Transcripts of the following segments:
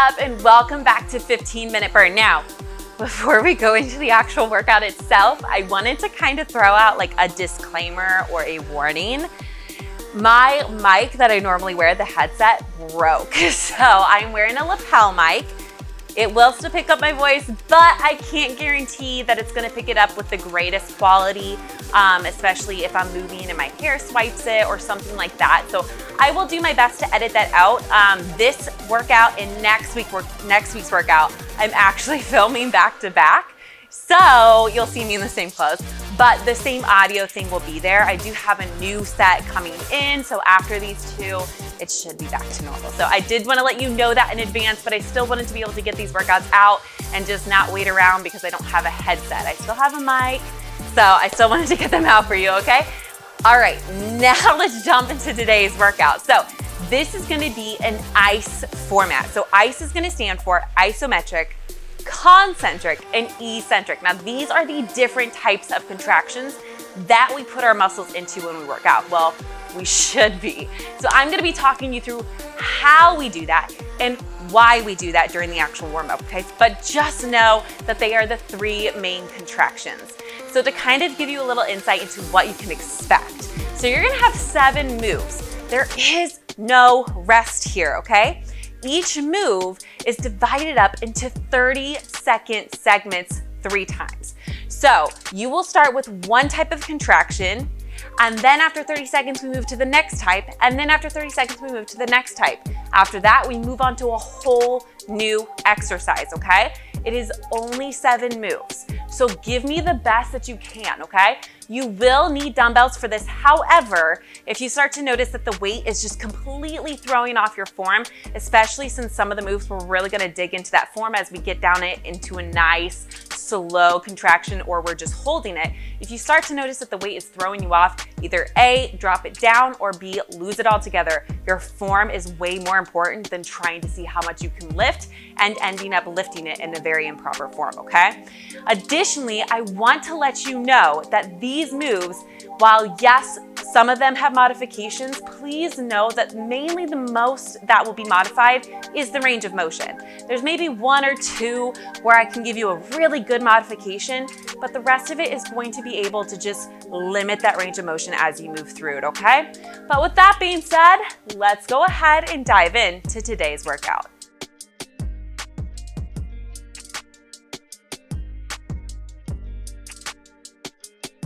up and welcome back to 15-Minute Burn. Now, before we go into the actual workout itself, I wanted to kind of throw out like a disclaimer or a warning. My mic that I normally wear, the headset, broke. So I'm wearing a lapel mic. It will still pick up my voice, but I can't guarantee that it's gonna pick it up with the greatest quality, especially if I'm moving and my hair swipes it or something like that. So I will do my best to edit that out. This workout and next week's workout, I'm actually filming back to back. So you'll see me in the same clothes, but the same audio thing will be there. I do have a new set coming in, so after these two, it should be back to normal. So I did want to let you know that in advance, but I still wanted to be able to get these workouts out and just not wait around because I don't have a headset. I still have a mic, so I still wanted to get them out for you, okay? All right, now let's jump into today's workout. So this is going to be an I.C.E. format. So I.C.E. is going to stand for isometric, concentric, and eccentric. Now these are the different types of contractions that we put our muscles into when we work out. Well, we should be. So I'm gonna be talking you through how we do that and why we do that during the actual warm-up, okay? But just know that they are the three main contractions. So to kind of give you a little insight into what you can expect. So you're gonna have 7 moves. There is no rest here, okay? Each move is divided up into 30-second segments 3 times. So you will start with one type of contraction, and then after 30 seconds, we move to the next type, and then after 30 seconds, we move to the next type. After that, we move on to a whole new exercise, okay? It is only 7 moves. So give me the best that you can, okay? You will need dumbbells for this. However, if you start to notice that the weight is just completely throwing off your form, especially since some of the moves, we're really gonna dig into that form as we get down it into a nice, slow contraction, or we're just holding it. If you start to notice that the weight is throwing you off, either A, drop it down, or B, lose it altogether. Your form is way more important than trying to see how much you can lift and ending up lifting it in a very improper form, okay? Additionally, I want to let you know that these moves, while yes, some of them have modifications, please know that mainly the most that will be modified is the range of motion. There's maybe 1 or 2 where I can give you a really good modification, but the rest of it is going to be able to just limit that range of motion as you move through it, okay? But with that being said, let's go ahead and dive into today's workout.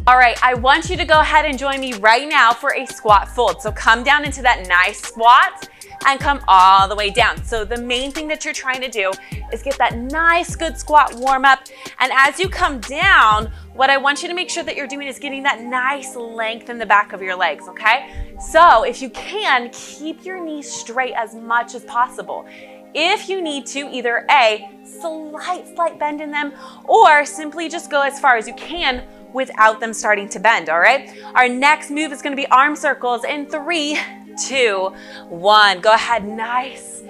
All right, I want you to go ahead and join me right now for a squat fold. So come down into that nice squat and come all the way down. So the main thing that you're trying to do is get that nice good squat warm up. And as you come down, what I want you to make sure that you're doing is getting that nice length in the back of your legs, okay? So if you can, keep your knees straight as much as possible. If you need to, either A, slight bend in them, or simply just go as far as you can without them starting to bend, all right? Our next move is gonna be arm circles in 3, 2, 1. Go ahead, nice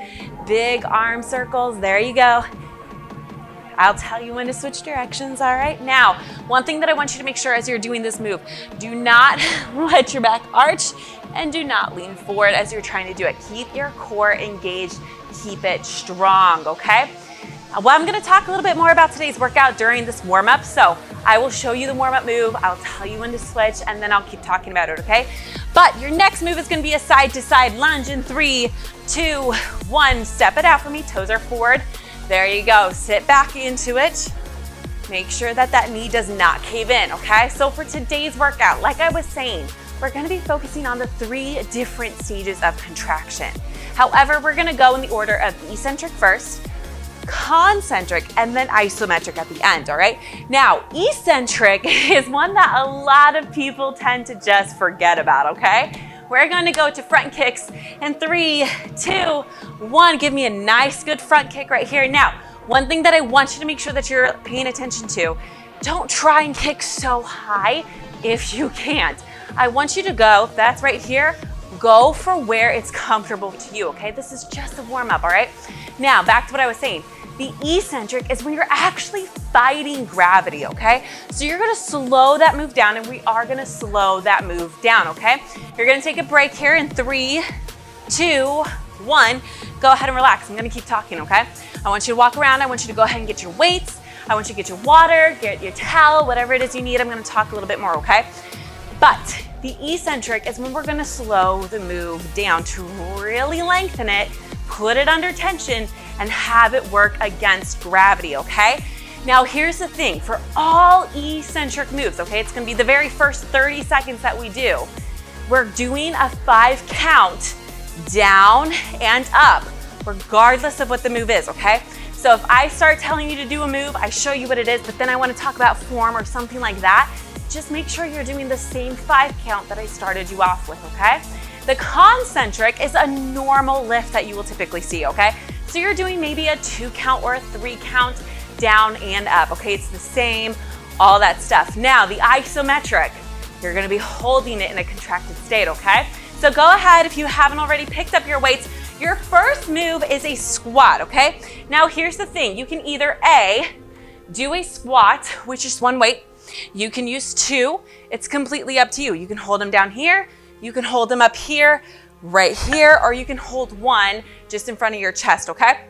big arm circles, there you go. I'll tell you when to switch directions, all right? Now, one thing that I want you to make sure as you're doing this move, do not let your back arch and do not lean forward as you're trying to do it. Keep your core engaged, keep it strong, okay? Well, I'm gonna talk a little bit more about today's workout during this warm-up. So I will show you the warm-up move, I'll tell you when to switch, and then I'll keep talking about it, okay? But your next move is gonna be a side-to-side lunge in 3, 2, 1. Step it out for me, toes are forward. There you go, sit back into it. Make sure that that knee does not cave in, okay? So for today's workout, like I was saying, we're gonna be focusing on the 3 different stages of contraction. However, we're gonna go in the order of eccentric first, concentric, and then isometric at the end, all right? Now, eccentric is one that a lot of people tend to just forget about, okay? We're gonna go to front kicks in 3, 2, 1. Give me a nice good front kick right here. Now, one thing that I want you to make sure that you're paying attention to, don't try and kick so high if you can't. I want you to go, that's right here, go for where it's comfortable to you, okay? This is just a warm up, all right? Now, back to what I was saying. The eccentric is when you're actually fighting gravity, okay? So you're gonna slow that move down, and we are gonna slow that move down, okay? You're gonna take a break here in 3, 2, 1, go ahead and relax. I'm gonna keep talking, okay? I want you to walk around. I want you to go ahead and get your weights. I want you to get your water, get your towel, whatever it is you need. I'm gonna talk a little bit more, okay? But the eccentric is when we're gonna slow the move down to really lengthen it, put it under tension, and have it work against gravity, okay? Now here's the thing, for all eccentric moves, okay, it's gonna be the very first 30 seconds that we do. We're doing a 5 count down and up, regardless of what the move is, okay? So if I start telling you to do a move, I show you what it is, but then I wanna talk about form or something like that, just make sure you're doing the same 5 count that I started you off with, okay? The concentric is a normal lift that you will typically see, okay? So you're doing maybe a 2 count or a 3 count down and up, okay? It's the same, all that stuff. Now, the isometric, you're gonna be holding it in a contracted state, okay? So go ahead, if you haven't already picked up your weights, your first move is a squat, okay? Now, here's the thing. You can either A, do a squat, which is 1 weight. You can use 2. It's completely up to you. You can hold them down here. You can hold them up here, right here, or you can hold 1 just in front of your chest, okay?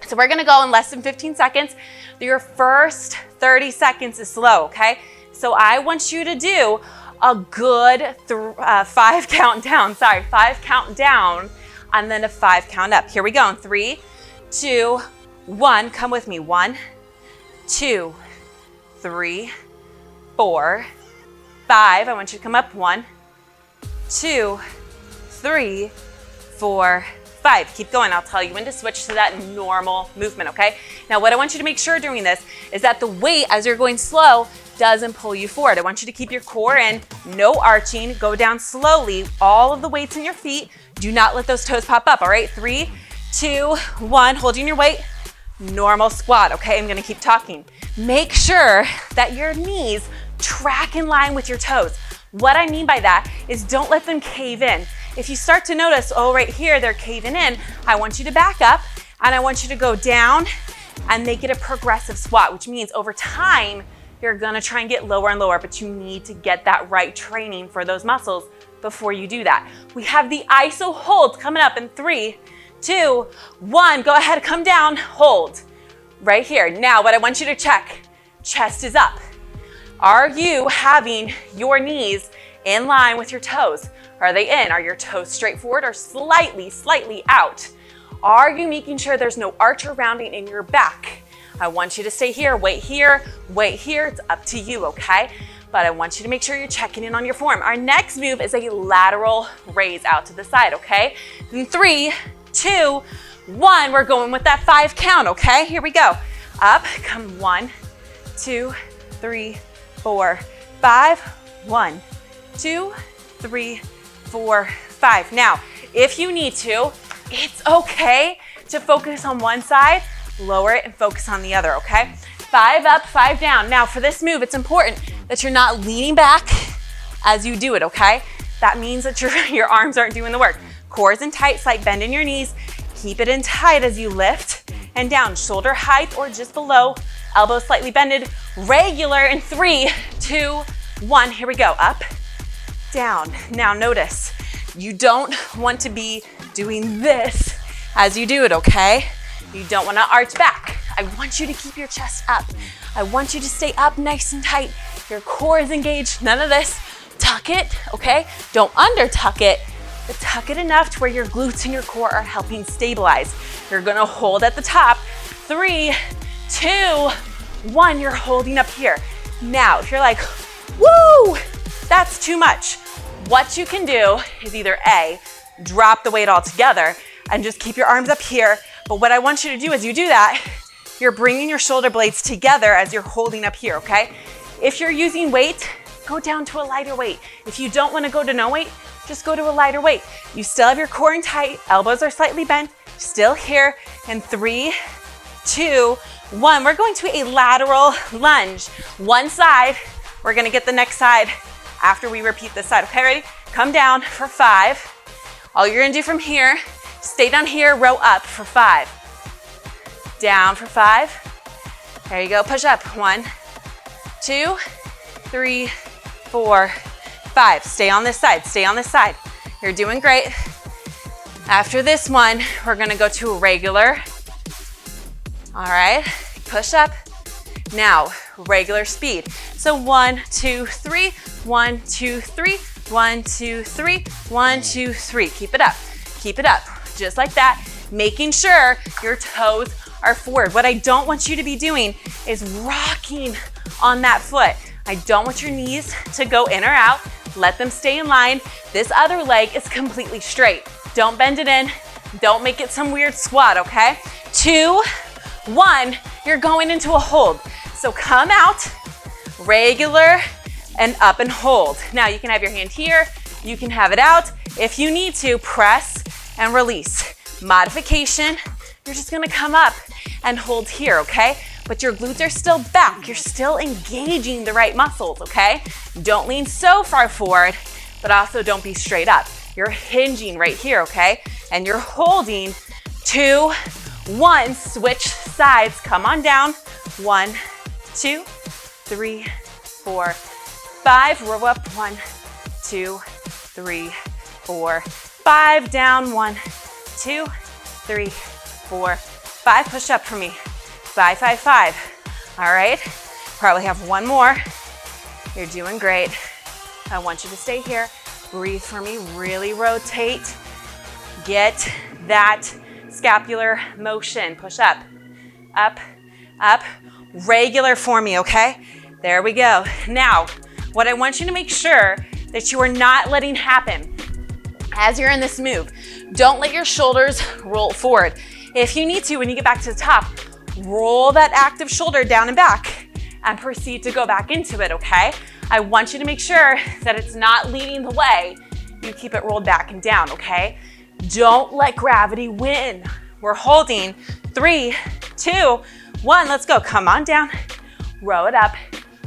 So we're gonna go in less than 15 seconds. Your first 30 seconds is slow, okay? So I want you to do a good 5 count down, 5 count down, and then a 5 count up. Here we go in 3, 2, 1, come with me. 1, 2, 3, 4, 5. I want you to come up. 1, 2, 3, 4, 5. Keep going. I'll tell you when to switch to that normal movement, okay? Now, what I want you to make sure during this is that the weight, as you're going slow, doesn't pull you forward. I want you to keep your core in, no arching, go down slowly, all of the weights in your feet. Do not let those toes pop up, all right? 3, 2, 1, holding your weight, normal squat, okay? I'm gonna keep talking. Make sure that your knees track in line with your toes. What I mean by that is don't let them cave in. If you start to notice, oh, right here, they're caving in, I want you to back up and I want you to go down and make it a progressive squat, which means over time, you're gonna try and get lower and lower, but you need to get that right training for those muscles before you do that. We have the iso hold coming up in 3, 2, 1. Go ahead, come down, hold. Right here. Now, what I want you to check, chest is up. Are you having your knees in line with your toes? Are they in? Are your toes straight forward or slightly out? Are you making sure there's no arch or rounding in your back? I want you to stay here, weight here, weight here. It's up to you, okay? But I want you to make sure you're checking in on your form. Our next move is a lateral raise out to the side, okay? In 3, 2, 1, we're going with that 5 count, okay? Here we go. Up, come 1, 2, 3, 4, 5. 1, 2, 3, 4, 5. Now, if you need to, it's okay to focus on one side, lower it and focus on the other, okay? 5 up, 5 down. Now for this move, it's important that you're not leaning back as you do it, okay? That means that your arms aren't doing the work. Core is in tight, slight bend in your knees. Keep it in tight as you lift and down. Shoulder height or just below, elbows slightly bended, regular in 3, 2, 1. Here we go, up, down. Now notice, you don't want to be doing this as you do it, okay? You don't want to arch back. I want you to keep your chest up. I want you to stay up nice and tight. Your core is engaged, none of this. Tuck it, okay? Don't under tuck it, but tuck it enough to where your glutes and your core are helping stabilize. You're gonna hold at the top. 3, 2, 1, you're holding up here. Now, if you're like, woo, that's too much. What you can do is either A, drop the weight altogether and just keep your arms up here. But what I want you to do as you do that, you're bringing your shoulder blades together as you're holding up here, okay? If you're using weight, go down to a lighter weight. If you don't want to go to no weight, just go to a lighter weight. You still have your core in tight, elbows are slightly bent, still here. In 3, 2, 1, we're going to a lateral lunge. One side, we're gonna get the next side after we repeat this side, okay, ready? Come down for 5. All you're gonna do from here, stay down here, row up for 5. Down for 5. There you go, push up. 1, 2, 3, 4, 5. Stay on this side, stay on this side. You're doing great. After this one, we're gonna go to a regular. All right, push up. Now, regular speed. So 1, 2, 3, 1, 2, 3, 1, 2, 3, 1, 2, 3. Keep it up, just like that, making sure your toes are forward. What I don't want you to be doing is rocking on that foot. I don't want your knees to go in or out. Let them stay in line. This other leg is completely straight. Don't bend it in. Don't make it some weird squat, okay? 2, 1, you're going into a hold. So come out, regular, and up and hold. Now you can have your hand here, you can have it out. If you need to, press and release. Modification, you're just gonna come up and hold here, okay? But your glutes are still back. You're still engaging the right muscles, okay? Don't lean so far forward, but also don't be straight up. You're hinging right here, okay? And you're holding. 2, 1, switch sides, come on down. 1, 2, 3, 4, 5, row up. 1, 2, 3, 4, 5, down. 1, 2, 3, 4, 5, push up for me. 5, 5, 5. All right, probably have one more. You're doing great. I want you to stay here. Breathe for me, really rotate. Get that scapular motion. Push up, up, up. Regular for me, okay? There we go. Now, what I want you to make sure that you are not letting happen as you're in this move, don't let your shoulders roll forward. If you need to, when you get back to the top, roll that active shoulder down and back and proceed to go back into it, okay? I want you to make sure that it's not leading the way. You keep it rolled back and down, okay? Don't let gravity win. We're holding. 3, 2, 1, let's go. Come on down, row it up,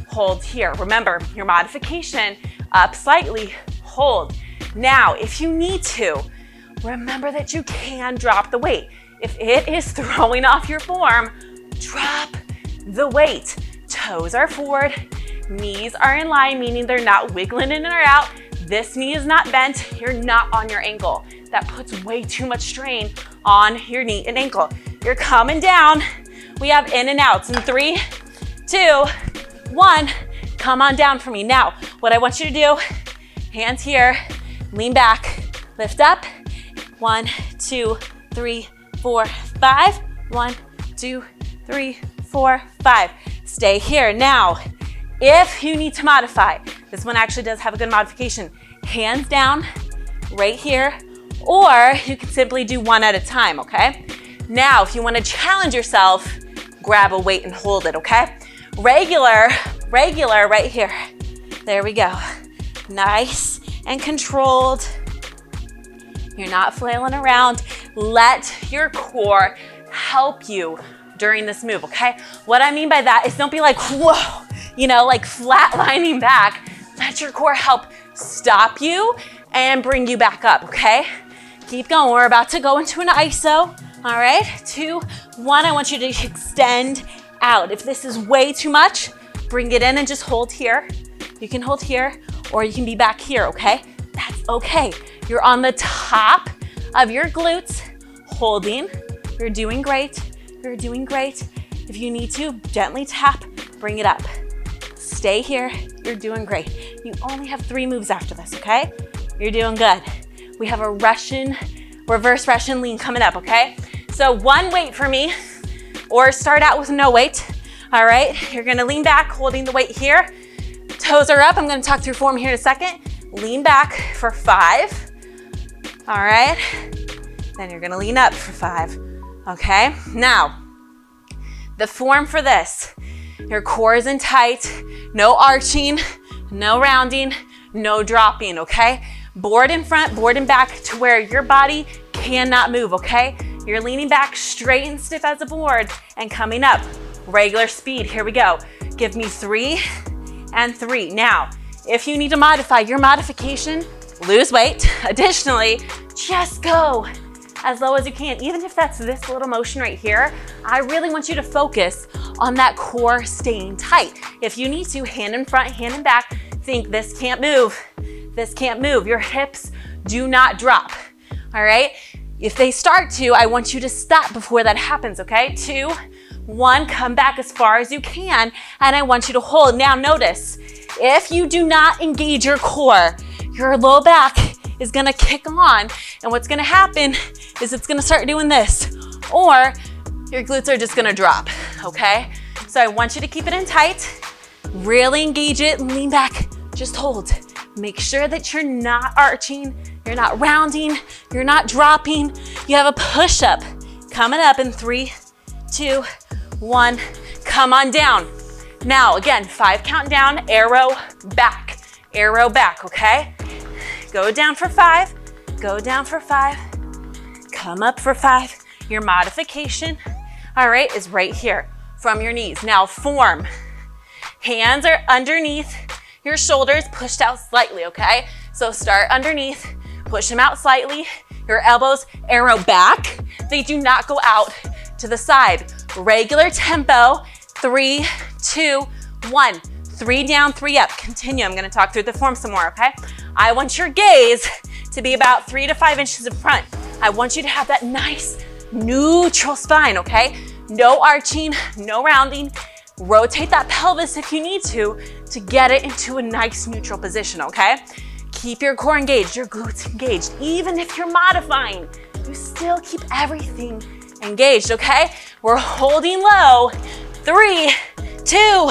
hold here. Remember, your modification, up slightly, hold. Now, if you need to, remember that you can drop the weight. If it is throwing off your form, drop the weight. Toes are forward, knees are in line, meaning they're not wiggling in or out. This knee is not bent, you're not on your ankle. That puts way too much strain on your knee and ankle. You're coming down. We have in and outs in 3, 2, 1. Come on down for me. Now, what I want you to do, hands here, lean back, lift up. 1, 2, 3, 4, 5. 1, 2, 3, 4, 5. Stay here. Now, if you need to modify, this one actually does have a good modification. Hands down, right here, or you can simply do one at a time, okay? Now, if you want to challenge yourself, grab a weight and hold it, okay? Regular right here. There we go. Nice and controlled. You're not flailing around. Let your core help you during this move, okay? What I mean by that is don't be like, whoa, like flatlining back. Let your core help stop you and bring you back up, okay? Keep going. We're about to go into an ISO. All right, 2, 1. I want you to extend out. If this is way too much, bring it in and just hold here. You can hold here or you can be back here, okay? That's okay. You're on the top of your glutes, holding. You're doing great. You're doing great. If you need to, gently tap, bring it up. Stay here. You're doing great. You only have 3 moves after this, okay? You're doing good. We have a reverse Russian lean coming up, okay? So 1 weight for me, or start out with no weight. All right, you're gonna lean back, holding the weight here. Toes are up. I'm gonna talk through form here in a second. Lean back for 5. All right, then you're gonna lean up for 5. Okay, now, the form for this, your core is in tight, no arching, no rounding, no dropping, okay? Board in front, board in back to where your body cannot move, okay? You're leaning back straight and stiff as a board and coming up. Regular speed, here we go. Give me 3 and 3. Now, if you need to modify your modification, lose weight. Additionally, just go as low as you can. Even if that's this little motion right here, I really want you to focus on that core staying tight. If you need to, hand in front, hand in back, think this can't move. This can't move. Your hips do not drop, all right? If they start to, I want you to stop before that happens, okay? 2, 1, come back as far as you can, and I want you to hold. Now notice, if you do not engage your core, your low back is gonna kick on, and what's gonna happen is it's gonna start doing this, or your glutes are just gonna drop, okay? So I want you to keep it in tight, really engage it, lean back, just hold. Make sure that you're not arching, you're not rounding, you're not dropping. You have a push-up coming up in 3, 2, 1, come on down. Now again, 5 count down, arrow back, okay? Go down for 5, go down for 5, come up for 5. Your modification, all right, is right here from your knees. Now form, hands are underneath your shoulders, pushed out slightly, okay? So start underneath, push them out slightly, your elbows arrow back. They do not go out to the side. Regular tempo, 3, 2, 1. 3 down, 3 up. Continue, I'm gonna talk through the form some more, okay? I want your gaze to be about 3 to 5 inches in front. I want you to have that nice neutral spine, okay? No arching, no rounding. Rotate that pelvis if you need to get it into a nice neutral position, okay? Keep your core engaged, your glutes engaged. Even if you're modifying, you still keep everything engaged, okay? We're holding low. 3, 2,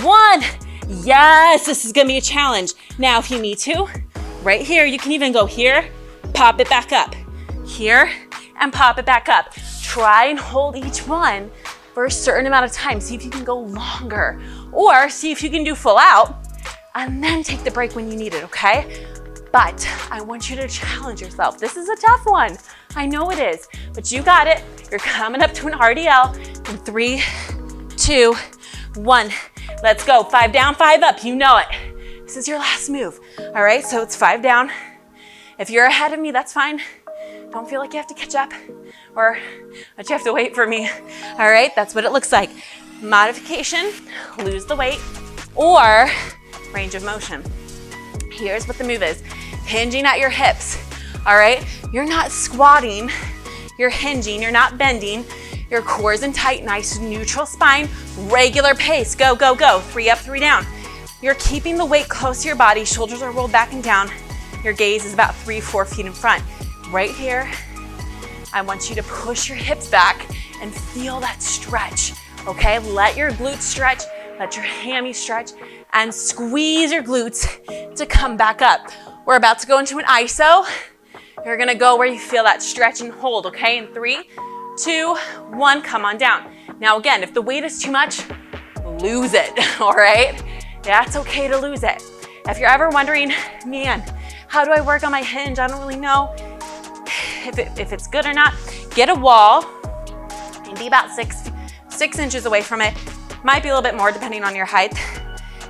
1. Yes, this is gonna be a challenge. Now, if you need to, right here, you can even go here, pop it back up. Here, and pop it back up. Try and hold each one for a certain amount of time. See if you can go longer, or see if you can do full out and then take the break when you need it, okay? But I want you to challenge yourself. This is a tough one. I know it is, but you got it. You're coming up to an RDL in 3, 2, 1. Let's go. 5 down, 5 up. You know it. This is your last move. All right, so it's 5 down. If you're ahead of me, that's fine. Don't feel like you have to catch up or that you have to wait for me. All right, that's what it looks like. Modification, lose the weight, or range of motion. Here's what the move is. Hinging at your hips, all right? You're not squatting, you're hinging, you're not bending. Your core's in tight, nice neutral spine, regular pace. Go, go, go. 3 up, 3 down. You're keeping the weight close to your body, shoulders are rolled back and down. Your gaze is about 3, 4 feet in front. Right here, I want you to push your hips back and feel that stretch, okay? Let your glutes stretch, let your hammies stretch, and squeeze your glutes to come back up. We're about to go into an ISO. You're gonna go where you feel that stretch and hold, okay? In 3, 2, 1, come on down. Now again, if the weight is too much, lose it, all right? That's okay to lose it. If you're ever wondering, man, how do I work on my hinge? I don't really know if it's good or not. Get a wall and be about 6 inches away from it. Might be a little bit more depending on your height.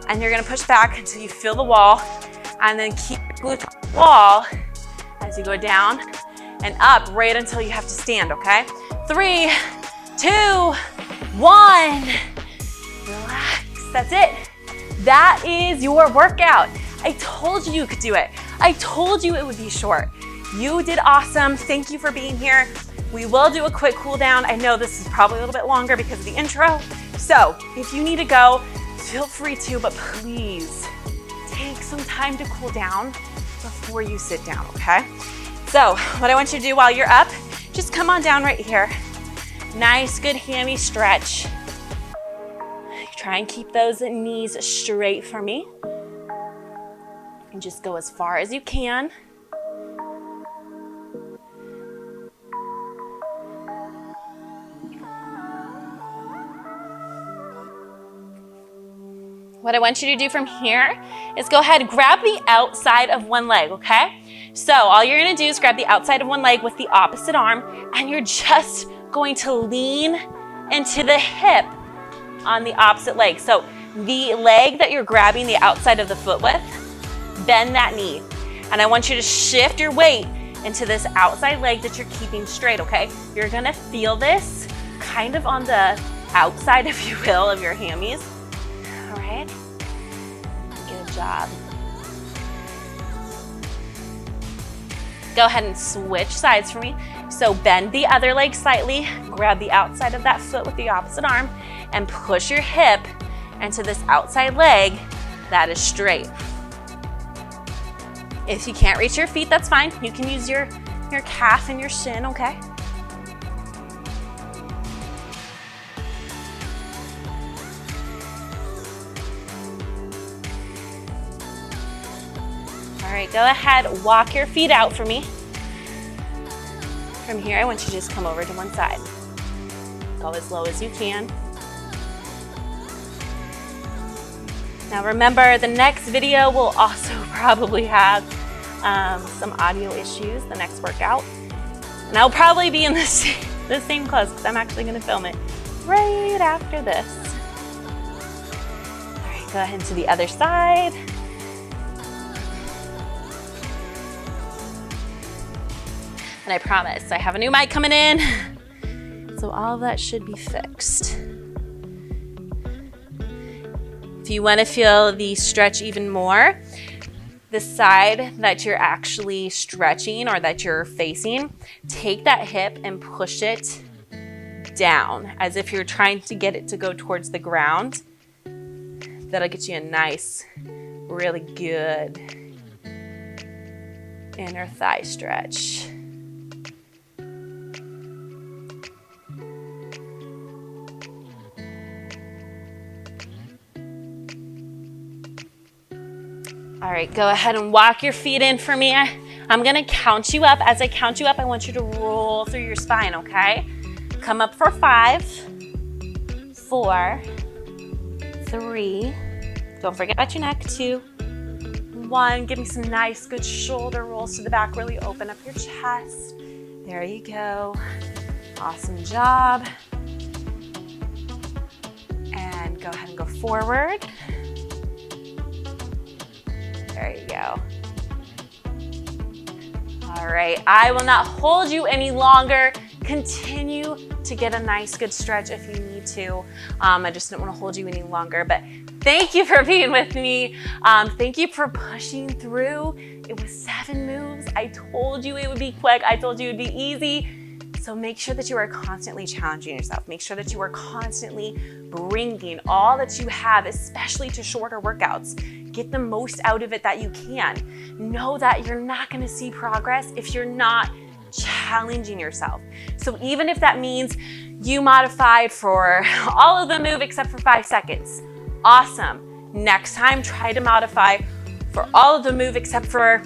And you're gonna push back until you feel the wall, and then keep your glutes on the wall as you go down and up right until you have to stand, okay? 3, 2, 1. Relax, that's it. That is your workout. I told you you could do it. I told you it would be short. You did awesome. Thank you for being here. We will do a quick cool down. I know this is probably a little bit longer because of the intro. So if you need to go, feel free to, but please take some time to cool down before you sit down, okay? So what I want you to do while you're up, just come on down right here. Nice, good hammy stretch. Try and keep those knees straight for me. And just go as far as you can. What I want you to do from here is go ahead and grab the outside of one leg, okay? So all you're gonna do is grab the outside of one leg with the opposite arm, and you're just going to lean into the hip on the opposite leg. So the leg that you're grabbing the outside of the foot with, bend that knee. And I want you to shift your weight into this outside leg that you're keeping straight, okay? You're gonna feel this kind of on the outside, if you will, of your hammies. All right, good job. Go ahead and switch sides for me. So bend the other leg slightly, grab the outside of that foot with the opposite arm, and push your hip into this outside leg that is straight. If you can't reach your feet, that's fine. You can use your calf and your shin, okay? All right, go ahead, walk your feet out for me. From here, I want you to just come over to one side. Go as low as you can. Now remember, the next video will also probably have some audio issues, the next workout. And I'll probably be in the same clothes because I'm actually gonna film it right after this. All right, go ahead to the other side. And I promise, I have a new mic coming in, so all of that should be fixed. If you want to feel the stretch even more, the side that you're actually stretching or that you're facing, take that hip and push it down as if you're trying to get it to go towards the ground. That'll get you a nice, really good inner thigh stretch. All right, go ahead and walk your feet in for me. I'm gonna count you up. As I count you up, I want you to roll through your spine, okay? Come up for 5, 4, 3. Don't forget about your neck, 2, 1. Give me some nice, good shoulder rolls to the back. Really open up your chest. There you go. Awesome job. And go ahead and go forward. There you go. All right, I will not hold you any longer. Continue to get a nice good stretch if you need to. I just didn't want to hold you any longer, but thank you for being with me. Thank you for pushing through. It was 7 moves. I told you it would be quick. I told you it would be easy. So make sure that you are constantly challenging yourself. Make sure that you are constantly bringing all that you have, especially to shorter workouts. Get the most out of it that you can. Know that you're not gonna see progress if you're not challenging yourself. So even if that means you modified for all of the move except for 5 seconds, awesome. Next time, try to modify for all of the move except for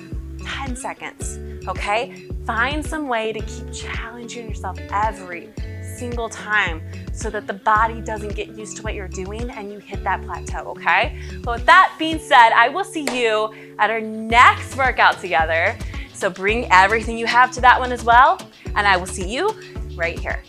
10 seconds, okay? Find some way to keep challenging yourself every single time so that the body doesn't get used to what you're doing and you hit that plateau, okay? But with that being said, I will see you at our next workout together. So bring everything you have to that one as well, and I will see you right here.